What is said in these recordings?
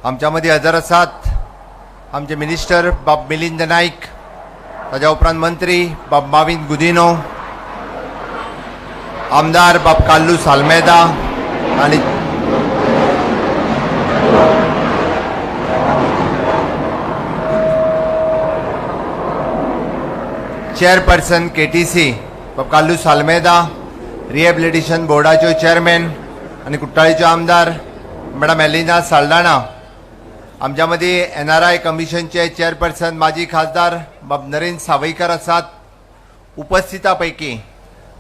आमच्या मदीं हजर आसात आमचे मिनिस्टर बाब मिलिंद नाईक, ताज्या उपरांत मंत्री बाब माविन गुदिनो, आमदार बाब कार्लोस आल्मेदा आनी चेअरपर्सन केटीसी बाब कार्लोस आल्मेदा, रिहॅबिलिटेशन बोर्डाच्यो चेअरमॅन आनी कुट्टाळीच्यो आमदार मॅडम एलिना साल्दाना, आमच्या मदीं NRI कमिशनचे चेअरपर्सन माजी खासदार बाब नरेंद्र सावयकर आसात. उपस्थिता पैकी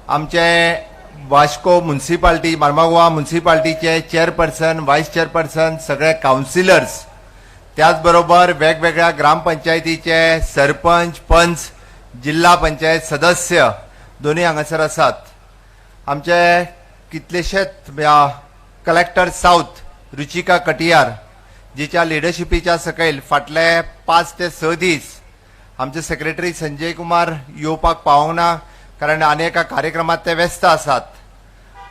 आमचे वास्को म्युनिसिपालिटी मार्मागोवा म्युनिसिपालिटीचे चेअरपर्सन, व्हायस चेअरपर्सन, सगळे काउन्सिलर्स, त्याच बरोबर वेगवेगळ्या ग्रामपंचायतीचे सरपंच, पंच, जिल्हा पंचायत सदस्य दोन्ही हांगासर आसात. आमचे कितलेशेच कलेक्टर साउथ रुचिका कटियार, जिच्या लिडरशिपीच्या सकयल फाटले 5 ते 6 दीस आमचे सेक्रेटरी संजय कुमार येवपाक पावूंक ना, कारण आनी एका कार्यक्रमात ते व्यस्त आसात.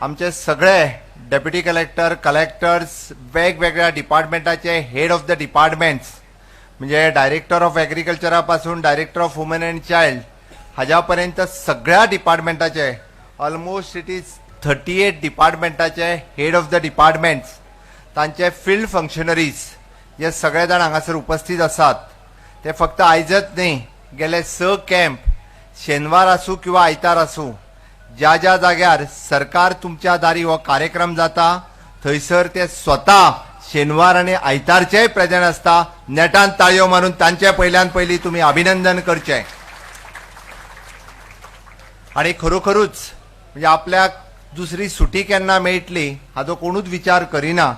आमचे सगळे डेप्युटी कलेक्टर, कलेक्टर्स, वेगवेगळ्या डिपार्टमेंटाचे हेड ऑफ द डिपार्टमेंट्स, म्हणजे डायरेक्टर ऑफ एग्रीकल्चरा पासून director of woman and child हाज्या पर्यंत सगळ्या डिपार्टमेंटाचे ऑलमोस्ट इट इज 38 डिपार्टमेंटाचे हेड ऑफ द डिपार्टमेंट्स, तांचे फील्ड फंक्शनरीज हे सगळे जाण हांगासर उपस्थित आसात. ते फक्त आयजच न्ही, गेले 6 कॅम्प शेनवार आसूं किंवा आयतार आसूं, ज्या ज्या जाग्यार सरकार तुमच्या दारी हो कार्यक्रम जाता थंयसर ते स्वता शेनवार आनी आयतारचेय प्रेजेंट आसता. नेटान ताळयो मारून तांचे पयल्यान पयलीं तुमी अभिनंदन करचें. आनी खरोखरूच म्हणजे आपल्याक दुसरी सुटी केन्ना मेळटली हाचो कोणूच विचार करिना,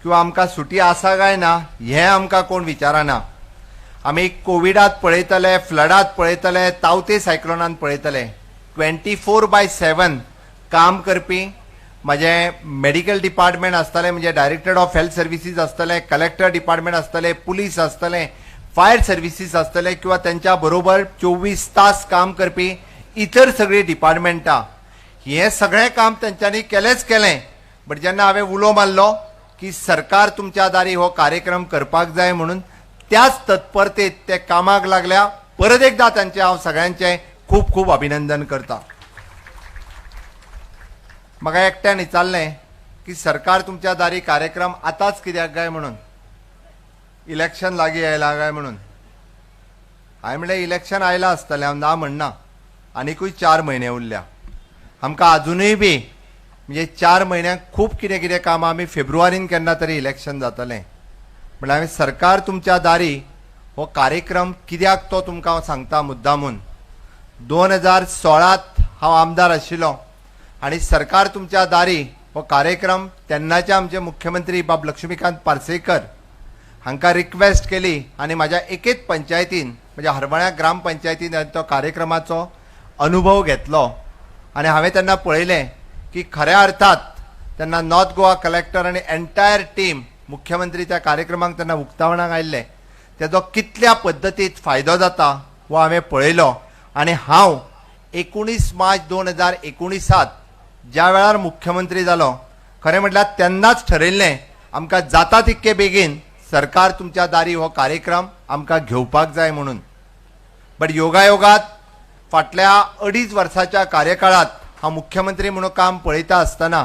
किंवा आमकां सुटी आसा काय ना हें आमकां कोण विचारना. आमी कोविडात पळयतले, फ्लडात पळयतले, तावते सायक्लोनान पळयतले, 24/7 काम करपी म्हजे मेडिकल डिपार्टमेंट आसतले, म्हणजे डायरेक्टर ऑफ हेल्थ सर्विसीस आसतले, कलेक्टर डिपार्टमेंट आसतले, पुलीस आसतले, फायर सर्विसीस आसतले, किंवा त्यांच्या बरोबर 24 तास काम करपी इतर सगळी डिपार्टमेंटां, हे सगळें काम तेंच्यांनी केलेंच केलें. बट जेन्ना हांवें उलो मारलो की सरकार तुमच्या दारी हो कार्यक्रम करपाक जाय म्हणून, त्याच तत्परतेत ते कामाक लागल्या. परत एकदा त्यांचे हांव सगळ्यांचे खूब खूब अभिनंदन करता. म्हाका एकट्यान विचारलें की सरकार तुमच्या दारी कार्यक्रम आतांच कित्याक गाय म्हणून, इलेक्शन लागीं आयला काय म्हणून. हांवें म्हणलें इलेक्शन आयलां आसतलें, हांव ना म्हणना, आनीकूय 4 म्हयने उरल्या. आमकां अजुनूय बी म्हणजे 4 म्हयन्यांक खूब कितें कितें कामां आमी फेब्रुवारीन केन्ना तरी इलेक्शन जातलें. म्हणल्यार हांवें सरकार तुमच्या दारी हो कार्यक्रम कित्याक तो तुमकां सांगता मुद्दामून. 2016त हांव आमदार आशिल्लो आनी सरकार तुमच्या दारी हो कार्यक्रम तेन्नाचे आमचे मुख्यमंत्री बाब लक्ष्मीकांत पार्सेकर हांकां रिक्वेस्ट केली आनी म्हाज्या एकेच पंचायतीन म्हणजे हरमळ्या ग्रामपंचायतीन तो कार्यक्रमाचो अनुभव घेतलो. आनी हांवें तेन्ना पळयलें की खऱ्या अर्थात तेन्ना नॉर्थ गोवा कलेक्टर आनी एंटायर टीम मुख्यमंत्री त्या कार्यक्रमाक तेन्ना उक्तावणाक आयिल्ले, तेजो कितल्या पद्दतीत फायदो जाता हो हांवें पळयलो. आनी हांव 19 मार्च 2019त ज्या वेळार मुख्यमंत्री जालो, खरें म्हटल्यार तेन्नाच ठरयिल्लें आमकां जाता तितके बेगीन सरकार तुमच्या दारी हो कार्यक्रम आमकां घेवपाक जाय म्हणून. बट योगायोगात फाटल्या 2.5 वर्साच्या कार्यकाळात हांव मुख्यमंत्री म्हणून काम पळयता आसतना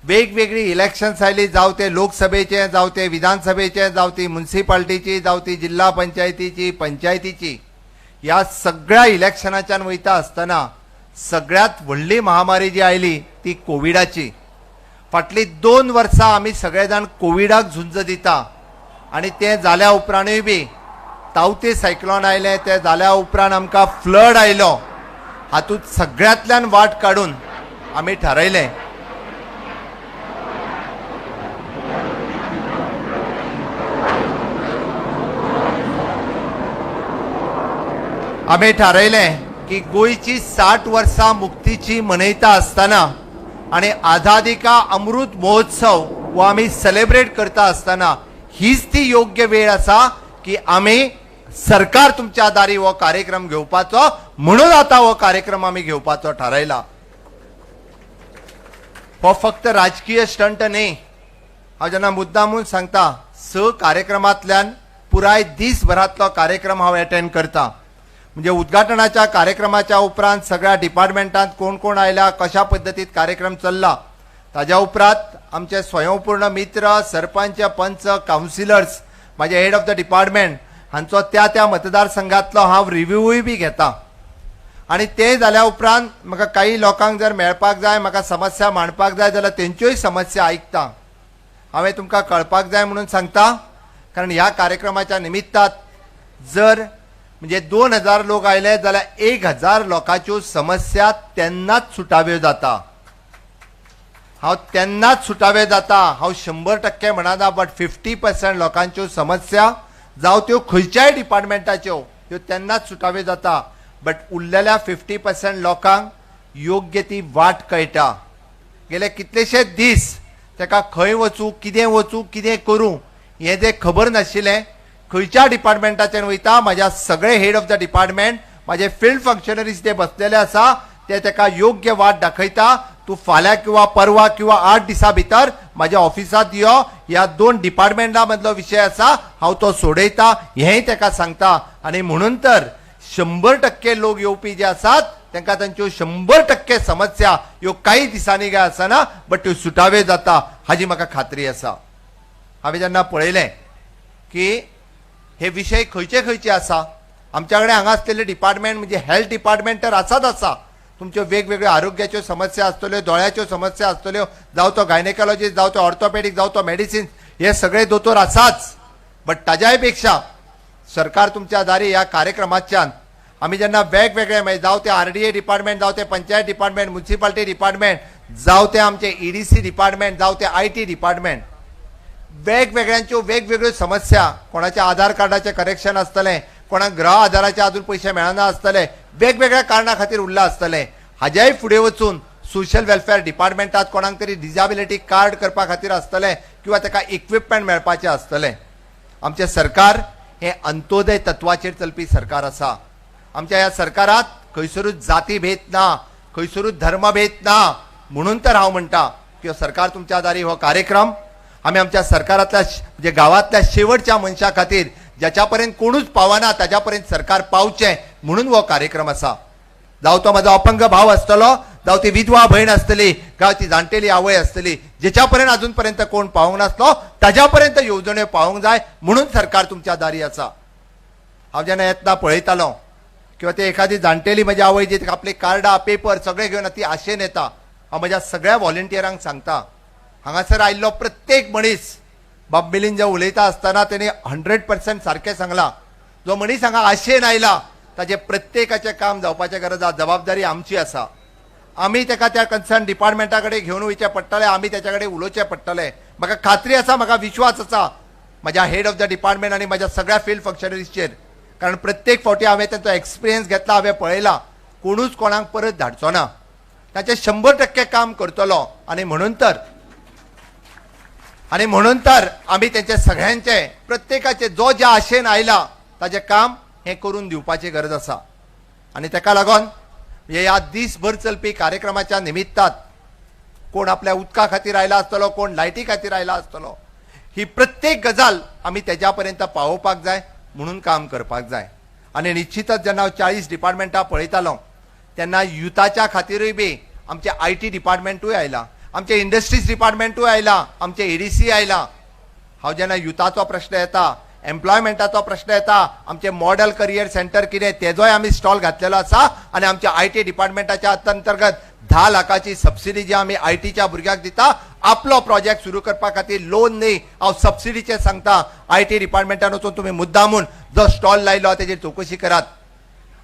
वेगवेगळी इलेक्शन्स आयली, जावं ते लोकसभेचे, जावं ते विधानसभेचे, जावं ती म्युनिसिपालिटीची, जावं ती जिल्हा पंचायतीची, पंचायतीची, ह्या सगळ्या इलेक्शनाच्यान वयता आसतना सगळ्यात व्हडली महामारी जी आयली ती कोविडाची. फाटली 2 वर्सां आमी सगळे जाण कोविडाक झुंज दिता. आनी ते जाल्या उपरांतूय बी तावते सायक्लोन आयले, ते जाल्या उपरांत आमकां फ्लड आयलो. हातूंत सगळ्यांतल्यान वाट काडून आमी ठरयलें की गोंयची 60 वर्सां मुक्तीची मनयता आसतना आनी आझादी का अमृत महोत्सव हो आमी सेलिब्रेट करता आसतना हीच ती योग्य वेळ आसा की आमी सरकार तुमच्या दारी हो कार्यक्रम घेवपाचो, म्हणून आता हो कार्यक्रम आमी घेवपाचो थारायला. हो फक्त राजकीय स्टंट न्ही, हांव जेन्ना मुद्दामून सांगता कार्यक्रमांतल्यान पुराय दिसभरांतलो कार्यक्रम हांव अटेंड करता. म्हणजे उद्घाटनाच्या कार्यक्रमाच्या उपरांत सगळ्या डिपार्टमेंटांत कोण कोण आयला, कशा पद्दतीत कार्यक्रम चल्ला, ताज्या उपरांत आमचे स्वयंपूर्ण मित्र, सरपंच, पंच, कावन्सिलर्स, माझे हेड ऑफ द डिपार्टमेंट हांचो त्या मतदारसंघातलो हांव रिव्यूय बी घेता. आणि ते जाल्या उपरांत म्हाका काही लोकांक जर मेळपाक जाय, म्हाका समस्या मांडपाक जाय जाल्यार तेंच्योय समस्या आयकता. हांवें तुमकां कळपाक जाय म्हणून सांगता, कारण ह्या कार्यक्रमाच्या निमित्तात जर म्हणजे 2000 लोक आयले जाल्यार 1000 लोकांच्यो समस्या तेन्नाच सुटाव्यो जाता. हांव तेन्नाच सुटावे जाता. हांव 100% म्हणना, बट 50% लोकांच्यो समस्या जावं त्यो खंयच्याय डिपार्टमेंटाच्यो ह्यो तेन्नाच सुटाव्यो जाता. बट उरलेल्या 50% लोकांक योग्य ती वाट कळटा. गेले कितलेशेच दीस ताका खंय वचूं, कितें करूं हें जें खबर नाशिल्लें. खंयच्या डिपार्टमेंटाचेर वयता, म्हाज्या सगळे हेड ऑफ द डिपार्टमेंट, म्हाजे फिल्ड फंक्शनरीज जे बसलेले आसा ते ताका योग्य वाट दाखयता. तूं फाल्यां किंवा परवा किंवा 8 दिसां भितर म्हाज्या ऑफिसांत यो, ह्या 2 डिपार्टमेंटा मदलो विशय आसा, हांव तो सोडयता हेंय ताका सांगता. आनी म्हणून तर 100% लोक येवपी जे आसात तांकां तांच्यो 100% समस्या ह्यो काही दिसांनी काय आसना, बट त्यो सुटाव्यो जाता हाजी म्हाका खात्री आसा. हांवें जेन्ना पळयलें की हे विशय खंयचे खंयचे आसा, आमच्या कडेन हांगा आसलेले डिपार्टमेंट म्हणजे हेल्थ डिपार्टमेंट तर आसा. तुमच्यो वेगवेगळ्यो आरोग्याच्यो समस्या आसतल्यो, दोळ्याच्यो समस्या आसतल्यो, जावं तो गायनेकॉलॉजिस्ट, जावं तो ऑर्थोपेडिक, जावं तो मेडिसिन, हे सगळे दोतोर आसाच. बट ताज्याय पेक्षा सरकार तुमच्या दारी ह्या कार्यक्रमाच्यान आमी जेन्ना वेगवेगळे जावं ते RDA डिपार्टमेंट, जावं ते पंचायत डिपार्टमेंट, म्युनिसिपालिटी डिपार्टमेंट, जावं ते आमचे EDC डिपार्टमेंट, जावं ते IT डिपार्टमेंट, वेगवेगळ्यांच्यो वेगवेगळ्यो समस्या, कोणाच्या आधार कार्डाचे करेक्शन आसतलें, कोणाक गृह आधाराचे अजून पयशे मेळना आसतले, वेगवेगळ्या कारणां खातीर उरला आसतलें. हाज्याय फुडें वचून सोशल वेलफेअर डिपार्टमेंटात कोणाक तरी डिजेबिलिटी कार्ड करपा खातीर आसतलें किंवा ताका इक्विपमेंट मेळपाचें आसतलें. आमचें सरकार हें अंत्योदय तत्वाचेर चलपी सरकार आसा. आमच्या ह्या सरकारात खंयसरूच जाती भेद ना, खंयसरूच धर्मभेद ना. म्हणून तर हांव म्हणटा की सरकार तुमच्या दारी हो कार्यक्रम आमी आमच्या सरकारांतल्या म्हणजे गांवांतल्या शेवटच्या मनशा खातीर, ज्याच्या पर्यंत कोणूच पावना ताच्या पर्यंत सरकार पावचें म्हणून हो कार्यक्रम आसा. जावं तो म्हाजो अपंग भाव आसतलो, जावं ती विधवा भयण आसतली, गांव ती जाणटेली आवय आसतली, जेच्या पर्यंत अजून पर्यंत कोण पावंक नासलो ताच्या पर्यंत येवजण्यो पावंक जाय म्हणून सरकार तुमच्या दारी आसा. हांव जेन्ना येतना पळयतालो किंवा ते एखादी जाणटेली म्हजी आवय जी आपली कार्डां, पेपर सगळे घेवन ती आशेन येता, हांव म्हज्या सगळ्या व्हॉलंटियरांक सांगता, हांगासर आयिल्लो प्रत्येक मनीस बाब मिलीन जे उलयता आसतना तेणी 100% सारकें सांगलां. जो मनीस हांगा आशेन आयला ताचे प्रत्येकाचें काम जावपाचें गरज आसा, जबाबदारी आमची आसा. आमी ताका त्या कन्सर्न डिपार्टमेंटा कडेन घेवन वयचें पडटलें, आमी ताच्या कडेन उलोवचें पडटलें. म्हाका खात्री आसा, म्हाका विश्वास आसा म्हज्या हेड ऑफ द डिपार्टमेंट आनी म्हज्या सगळ्या फील्ड फंक्शनरीजचेर, कारण प्रत्येक फावटी हांवें तांचो एक्सपिरियन्स घेतला, हांवें पळयला, कोणूच कोणाक परत धाडचो ना. ताचें 100% काम करतलो. आनी म्हणून तर आमी तेंचे सगळ्यांचे प्रत्येकाचे जो ज्या आशेन आयला ताजें काम हें करून दिवपाची गरज आसा. आनी ताका लागून ह्या दिसभर चलपी कार्यक्रमाच्या निमित्तात कोण आपल्या उदका खातीर आयला आसतलो, कोण लायटी खातीर आयला आसतलो, ही प्रत्येक गजाल आमी तेज्या पर्यंत पावोवपाक जाय म्हणून काम करपाक जाय. आनी निश्चितच जेन्ना हांव 40 डिपार्टमेंटां पळयतालो तेन्ना युथाच्या खातीरूय बी आमचे IT डिपार्टमेंटूय आयला, आमचे इंडस्ट्रीज डिपार्टमेंटूय आयला, आमचे EDC आयला. हांव जेन्ना युथाचो प्रश्न येता, एम्प्लॉयमेंटाचो प्रश्न येता, आमचे मॉडेल करियर सेंटर कितें तेजोय आमी स्टॉल घातलेलो आसा. आनी आमच्या IT डिपार्टमेंटाच्या अंतर्गत 10 लाखाची सबसिडी जी आमी ITच्या भुरग्यांक दिता, आपलो प्रोजेक्ट सुरू करपा खातीर लोन न्ही, हांव सबसिडीचें सांगता. IT डिपार्टमेंटान वचून तुमी मुद्दामून जो स्टॉल लायलो तेजेर चवकशी करात.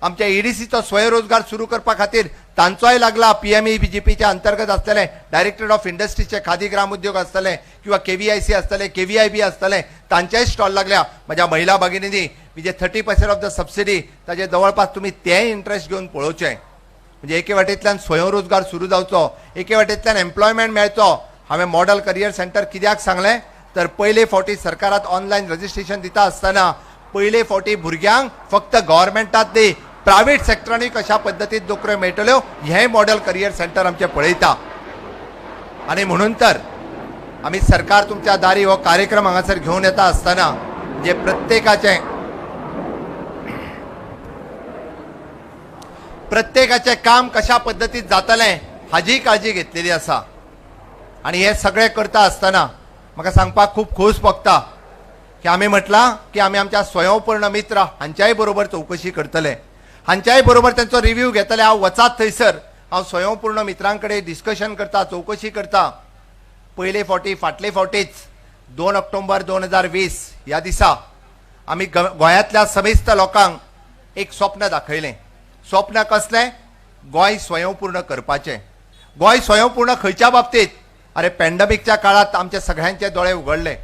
आमच्या EDCचो स्वयंरोजगार सुरू करपा खातीर तांचोय लागला. PMEBGPच्या अंतर्गत आसतले डायरेक्टर ऑफ इंडस्ट्रीजचे खादी ग्राम उद्योग आसतले किंवा KVIC आसतले, KVIB आसतले, तांचेय स्टॉल लागल्या. म्हज्या महिला भगिनींनी म्हणजे 30% ऑफ द सबसिडी ताजे जवळपास तुमी तेय इंट्रस्ट घेवन पळोवचें. म्हणजे एके वाटेंतल्यान स्वयंरोजगार सुरू जावचो, एके वाटेंतल्यान एम्प्लॉयमेंट मेळचो. हांवें मॉडेल करियर सेंटर कित्याक सांगलें तर पयले फावटी सरकारात ऑनलायन रजिस्ट्रेशन दिता आसतना पयले फावटी भुरग्यांक फक्त गव्हर्मेंटात न्ही, प्रायव्हेट सेक्टरांनी कशा पद्दतीन नोकऱ्यो मेळटल्यो हें मॉडेल करियर सेंटर आमचें पळयता. आनी म्हणून तर आम्ही सरकार तुमच्या दारी हो कार्यक्रम हांगासर घेऊन येता असताना जे प्रत्येकाचे काम कशा पद्धतीत जातलें हाजी काळजी घेतलेली आसा आणि हे सगळे करता असताना म्हाका सांगपाक खूब खोस भोगता की आमी म्हटलां की आमी आमच्या स्वयंपूर्ण मित्र हांच्याय बरोबर चौकशी करतले, हांच्याय बरोबर त्यांचो रिव्ह्यू घेतले. हांव वचात थंयसर हांव स्वयंपूर्ण मित्रां कडेन डिस्कशन करता, चौकशी करता. पयले फावटी फाटले फावटीच 2 ऑक्टोबर 2020 ह्या दिसा आमी गोंयांतल्या समेस्त लोकांक एक स्वप्न दाखयलें. स्वप्न कसलें? गोंय स्वयंपूर्ण करपाचें. गोंय स्वयंपूर्ण खंयच्या बाबतीत? अरे पॅन्डेमिकच्या काळात आमचे सगळ्यांचे दोळे उगडले.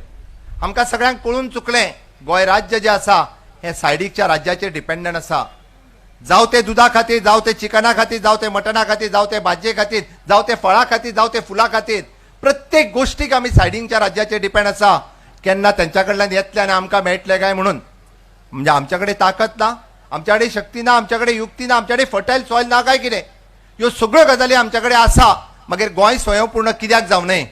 आमकां सगळ्यांक कळून चुकलें गोंय राज्य जें आसा हें सायडीकच्या राज्याचेर डिपेंडंट आसा. जावं ते दुधा खातीर, जावं ते चिकना खातीर, जावं ते मटना खातीर, जावं ते भाजये खातीर, जावं ते फळां खातीर, जावं ते फुलां खातीर, प्रत्येक गोष्टीक आमी सायडींच्या राज्याचेर डिपेंड आसा. केन्ना तेंच्या कडल्यान येतले आनी आमकां मेळटले काय म्हणून. म्हणजे आमच्या कडेन ताकद ना, आमच्या कडेन शक्ती ना, आमच्या कडेन युक्ती ना, आमच्या कडेन फर्टायल सॉयल ना काय कितें? ह्यो सगळ्यो गजाली आमच्या कडेन आसा. मागीर गोंय स्वयंपूर्ण कित्याक जावं नये?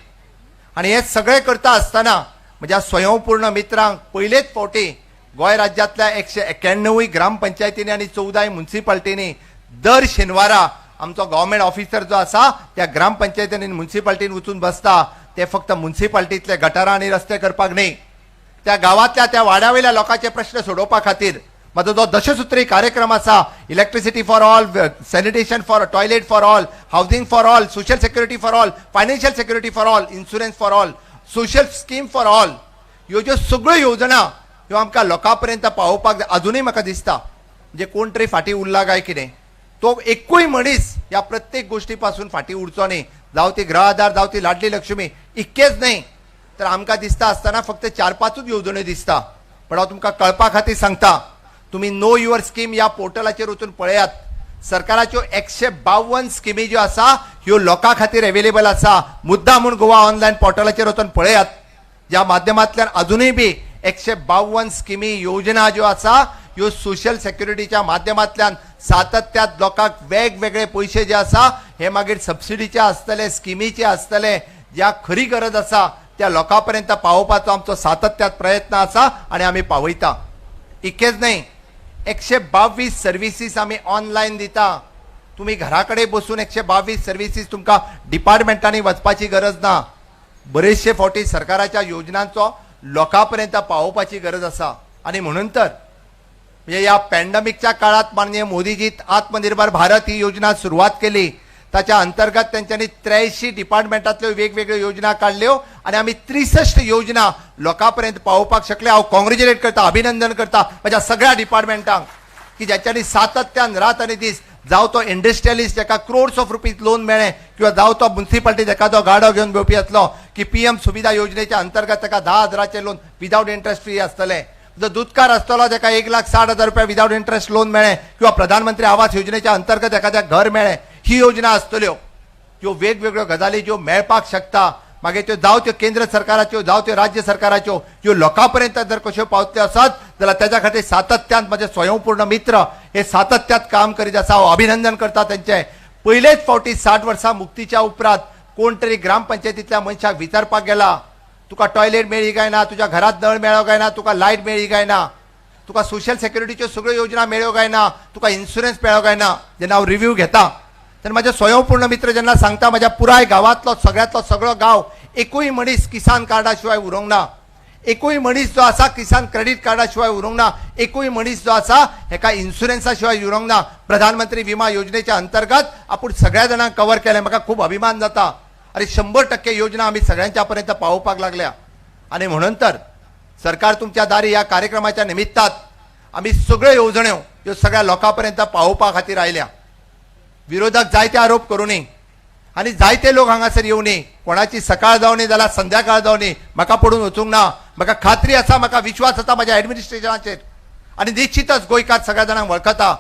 आनी हे सगळे करता असताना म्हज्या स्वयंपूर्ण मित्रांक पयलेच फावटी गोंय राज्यांतल्या 191 ग्रामपंचायतींनी आनी 14 म्युन्सिपालिटींनी दर शेनवारा आमचो गव्हर्मेंट ऑफिसर जो आसा त्या ग्रामपंचायतींनी म्युन्सिपालिटीन वचून बसता. ते फक्त म्युन्सिपालिटींतले गटारां आनी रस्ते करपाक न्ही, त्या गांवांतल्या त्या वाड्या वयल्या लोकांचे प्रश्न सोडोवपा खातीर म्हजो जो दशसुत्री कार्यक्रम आसा, electricity for all, sanitation for, toilet for all, housing for all, social security for all, financial security for all, insurance for all, social scheme for all, ह्यो ज्यो सगळ्यो योजना ह्यो आमकां लोकां पर्यंत पावोवपाक जाय. अजुनूय म्हाका दिसता म्हणजे कोण तरी फाटीं उरला काय कितें, तो एकूय मनीस ह्या प्रत्येक गोष्टी पासून फाटीं उरचो न्ही. जावं ती गृह आधार, जावं ती लाडली लक्ष्मी, इतकेच न्ही तर आमकां दिसता आसतना फक्त 4-5 येवजण्यो दिसता. पण हांव तुमकां कळपा खातीर सांगता, तुम्ही नो युअर स्कीम या पोर्टलाचेर वचून पळयात. सरकाराच्यो 152 स्किमी ज्यो आसा ह्यो लोकां खातीर अवेलेबल आसा. मुद्दाम म्हूण गोवा ऑनलायन पोर्टलाचेर वचून पळयात, ज्या माध्यमांतल्यान अजुनूय बी 152 स्किमी योजना ज्यो आसा ह्यो सोशल सिक्युरिटीच्या माध्यमांतल्यान सातत्यात लोकांक वेगवेगळे पयशे जे आसा हे मागीर सबसिडीचे आसतले, स्किमीचे आसतले, ज्या खरी गरज आसा त्या लोकां पर्यंत पावोवपाचो आमचो सातत्यात प्रयत्न आसा आनी आमी पावयता. इतकेच न्ही, 122 सर्विसीस आमी ऑनलायन दिता. तुम्ही घरा कडेन बसून 122 सर्विसीस तुमकां डिपार्टमेंटांनी वचपाची गरज ना. बरेचशे फावटी सरकाराच्या योजनांचो लोकां पर्यंत पावोवपाची गरज आसा. आणि म्हणून तर म्हणजे या पॅन्डेमिकच्या काळात माननीय मोदीजी आत्मनिर्भर भारत ही योजना सुरुवात केली. त्याच्या अंतर्गत त्यांच्यानी 83 डिपार्टमेंटांतल्यो वेगवेगळ्यो योजना काढल्यो आणि आम्ही 63 योजना लोकांपर्यंत पावोवपाक शकले. हांव कॉंग्रॅच्युलेट करता, अभिनंदन करता म्हज्या सगळ्या डिपार्टमेंटांक की ज्याच्यानी सातत्यान रात आनी दीस, जावं तो इंडस्ट्रियलिस्ट जाका क्रोड्स ऑफ रुपीज लोन मेळ्ळे किंवा जावं तो म्युन्सिपालिटी जाका तो गाडो घेवन भोंवपी आसलो की PM सुविधा योजनेच्या अंतर्गत ताका 10,000चे लोन विदाउट इंटरेस्ट फ्री आसतले. जो दुधकार आसतलो जाका 1,60,000 रुपया विदाउट इंटरेस्ट लोन मेळ्ळे किंवा प्रधानमंत्री आवास योजनेच्या अंतर्गत एखाद्या घर मेळ्ळे, ही योजना आसतल्यो. ह्यो वेगवेगळ्यो गजाली ज्यो मेळपाक शकता मागीर त्यो जावं त्यो केंद्र सरकाराच्यो जावं त्यो राज्य सरकाराच्यो ह्यो लोकां पर्यंत जर कश्यो पावतल्यो आसत जाल्यार त्याच्या खातीर सातत्यान म्हजे स्वयंपूर्ण मित्र हे सातत्यात काम करीत आसा. हांव अभिनंदन करता तेंचे. पयलेच फावटी 60 वर्सां मुक्तीच्या उपरांत कोण तरी ग्रामपंचायतींतल्या मनशाक विचारपाक गेला, तुका टॉयलेट मेळ्ळी काय ना, तुज्या घरात नळ मेळ्ळो काय ना, तुका लायट मेळ्ळी काय ना, तुका सोशल सिक्युरिटीच्यो सगळ्यो योजना मेळ्ळ्यो काय ना, तुका इन्शुरन्स मेळ्ळो काय ना. जेन्ना हांव रिव्ह्यू घेता तेन्ना म्हाजे स्वयंपूर्ण मित्र जेन्ना सांगता म्हज्या पुराय गांवांतलो सगळ्यांतलो सगळो गांव एकूय मनीस किसान कार्डा शिवाय उरूंक ना, एकूय मनीस जो आसा किसान क्रेडिट कार्डा शिवाय उरूंक ना, एकूय मनीस जो आसा हेका इन्शुरन्सा शिवाय उरूंक ना. प्रधानमंत्री विमा योजनेच्या अंतर्गत आपूण सगळ्या जाणांक कवर केलें. म्हाका खूब अभिमान जाता. अरे 100% योजना आम्ही सगळ्यांच्या पर्यंत पावोवपाक लागल्या. आणि म्हणून तर सरकार तुमच्या दारी या कार्यक्रमाच्या निमित्तात आम्ही सगळ्यो योजण्यो ह्यो सगळ्या लोकांपर्यंत पावोवपा खातीर आयल्या. विरोधक जायते आरोप करूनी आणि जायते लोक हांगासर येवनी, कोणाची सकाळ जावनी जाल्यार संध्याकाळ जावनी म्हाका पडून वचूंक ना. म्हाका खात्री आसा, म्हाका विश्वास आसा म्हज्या ऍडमिनिस्ट्रेशनाचेर आणि निश्चितच गोंयकार सगळ्या जाणांक वळखता.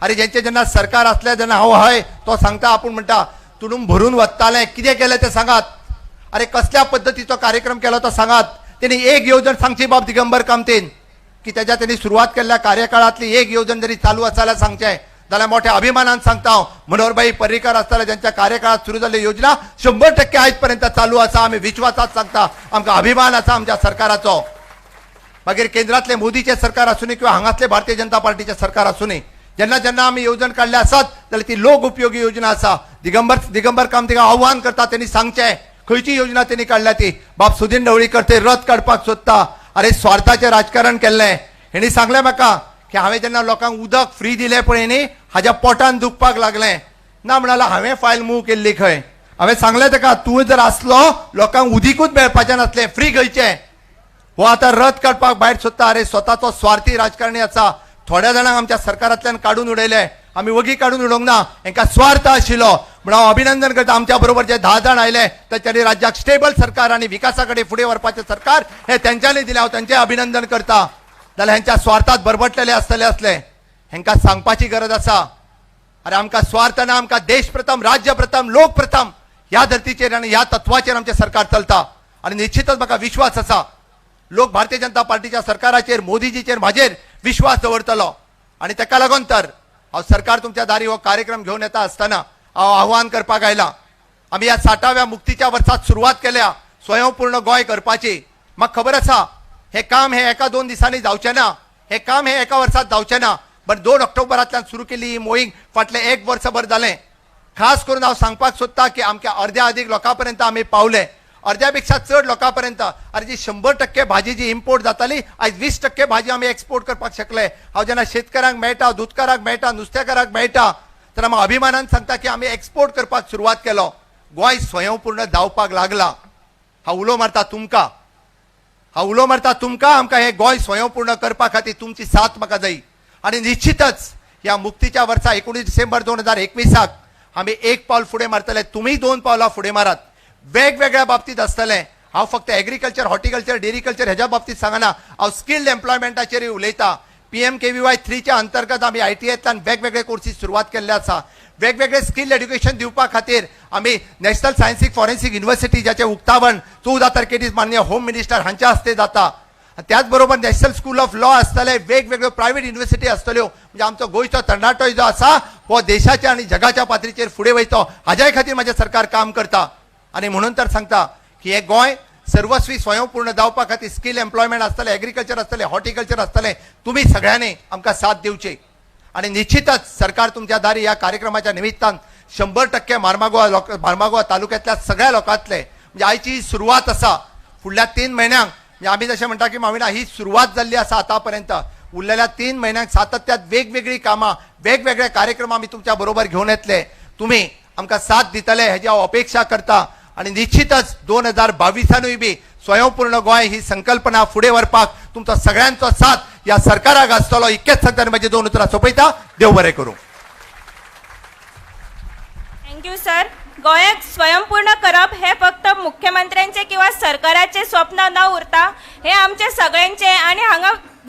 अरे जेंचे जेन्ना सरकार आसले जेन्ना हांव हय तो सांगता, आपूण म्हणटा तुडूंब भरून वत्ताले, कितें केलें तें सांगात. अरे कसल्या पद्धतीचो कार्यक्रम केलो तो सांगात. तेणी एक येवजण सांगची बाब दिगंबर कामतीन की त्याच्या त्यांनी सुरुवात केल्ल्या कार्यकाळातली एक येवजण जरी चालू आसा जाल्यार सांगचें. जाल्यार मोठ्या अभिमानान सांगता हांव मनोहरभाई पर्रीकर आसताले ज्यांच्या कार्यकाळात सुरू जाल्ली योजना 100% आयज पर्यंत चालू आसा. आमी विश्वासात सांगता आमकां अभिमान आसा आमच्या सरकाराचो. मागीर केंद्रातले मोदीचे सरकार आसूं किंवा हांगातले भारतीय जनता पार्टीचे सरकार आसूं जेन्ना जेन्ना आमी येवजण काडले आसात जाल्यार ती लोक उपयोगी योजना आसा. दिगंबर कामतीक आव्हान करता त्यांनी सांगचें खंयची योजना त्यांनी काडल्या ती. बाब सुदीन ढवळीकर ते रद्द काडपाक सोदता. अरे स्वार्थाचें राजकारण केल्लें. हेणी सांगलें म्हाका की हांवें जेन्ना लोकांक उदक फ्री दिलें पळय न्ही हाज्या पोटान दुखपाक लागलें ना म्हणल्यार हांवें फायल मूव केल्ली खंय. हांवें सांगलें ताका तूं जर आसलो लोकांक उदीकूच मेळपाचें नासलें फ्री खंयचें. हो आतां रद्द काडपाक भायर सोदता. अरे स्वताचो स्वार्थी राजकारणी आसा. थोड्या जाणांक आमच्या सरकारांतल्यान काडून उडयले. आमी वगी काडून उडोवंक ना. हांकां स्वार्थ आशिल्लो म्हणून हांव अभिनंदन करता आमच्या बरोबर जे 10 जाण आयले तांच्यांनी राज्याक स्टेबल सरकार आनी विकासा कडेन फुडें व्हरपाचें सरकार हे तेंच्यांनी दिलें. हांव तेंचें अभिनंदन करता. जाल्यार हेंच्या स्वार्थात बरबटलेले आसले हेंकां सांगपाची गरज आसा. अरे आमकां स्वार्थ ना. आमकां देश प्रथम राज्य प्रथम लोक प्रथम ह्या धर्तीचेर आनी ह्या तत्वाचेर आमचें सरकार चलता. आनी निश्चितच म्हाका विश्वास आसा लोक भारतीय जनता पार्टीच्या सरकाराचेर मोदीजीचेर म्हाजेर विश्वास दवरतलो. आनी ताका लागून तर हांव सरकार तुमच्या दारी हो कार्यक्रम घेवन येता आसतना हांव आव्हान करपाक आयला. आमी ह्या 60व्या मुक्तीच्या वर्सात सुरवात केल्या स्वयंपूर्ण गोंय करपाची. म्हाका खबर आसा हे काम हे एका 2 दिसांनी जावचें ना. हे काम हे एका वर्सात जावचें ना. पण 2 ऑक्टोबरांतल्यान सुरू केल्ली ही मोहीम फाटलें 1 वर्सभर जालें. खास करून हांव सांगपाक सोदता की आमच्या अर्द्या अदीक लोकां पर्यंत आमी पावले. अर्द्यापेक्षा चड लोकां पर्यंत. अरे जी 100% भाजी जी इम्पोर्ट जाताली आयज 20% भाजी आमी एक्सपोर्ट करपाक शकले. हांव जेन्ना शेतकारांक मेळटा दूधकारांक मेळटा नुस्तेकारांक मेळटा तेन्ना हांव अभिमानान सांगता की आमी एक्सपोर्ट करपाक सुरवात केलो. गोंय स्वयंपूर्ण जावपाक लागला. हांव उलो मारता तुमकां आमकां हे गोंय स्वयंपूर्ण करपा खातीर तुमची साथ म्हाका जाय. आनी निश्चितच ह्या मुक्तीच्या वर्सा 19 डिसेंबर 2021 आमी 1 पावल फुडें मारतले. तुमी 2 पावलां फुडें मारात. वेगवेगळ्या बाबतीत आसतलें. हांव फक्त एग्रीकल्चर हॉर्टिकल्चर डेरीकल्चर हेज्या बाबतीत सांगना. हांव स्किल्ड एम्प्लॉयमेंटाचेरूय उलयता. PMKVY 3च्या अंतर्गत आमी ITIंतल्यान वेगवेगळे कोर्सीस सुरवात केल्ले आसा. वेगवेगळे स्किल एड्युकेशन दिवपा खातीर आमी नॅशनल सायन्सीक फॉरेन्सीक युनिव्हर्सिटी ज्याचें उक्तावण 14 तारखे दीस माननीय होम मिनिस्टर हांच्या हस्ते जाता. त्याच बरोबर नॅशनल स्कूल ऑफ लॉ आसतले. वेगवेगळ्यो प्रायव्हेट युनिव्हर्सिटी आसतल्यो. म्हणजे आमचो गोंयचो तरणाटो जो आसा हो देशाच्या आनी जगाच्या पातळीचेर फुडें वयतो हाज्या खातीर म्हाजें सरकार काम करता. आनी म्हणून तर सांगता की हे गोंय सर्वस्वी स्वयंपूर्ण जावपा खातीर स्किल एम्प्लॉयमेंट आसतलें एग्रीकल्चर आसतलें हॉर्टिकल्चर आसतलें तुमी सगळ्यांनी आमकां साथ दिवची. आनी निश्चितच सरकार तुमच्या दारी ह्या कार्यक्रमाच्या निमित्तान 100% मार्मागोवा तालुक्यातल्या सगळ्या लोकांतले म्हणजे आयची ही सुरवात आसा. फुडल्या 3 म्हयन्यांक म्हणजे आमी जशें म्हणटा की माविना ही सुरवात जाल्ली आसा आतां पर्यंत. उरलेल्या 3 म्हयन्यांक सातत्यात वेगवेगळी कामां वेगवेगळे कार्यक्रम आमी तुमच्या बरोबर घेवन येतले. तुमी आमकां साथ दितले हेजी हांव अपेक्षा करता. आनी निश्चितच 2022 बी स्वयंपूर्ण गोंय ही संकल्पना फुडें व्हरपाक तुमचो सगळ्यांचो साथ ह्या सरकाराक आसतलो. इतकेच सांगता म्हजी 2 उतरां सोंपयता. देव बरें करूं. Thank you sir. गोंयाक स्वयंपूर्ण करप हे फक्त मुख्यमंत्र्यांचे किंवा सरकाराचे स्वप्न न उरता हे आमचे सगळ्यांचे. आणि हांगा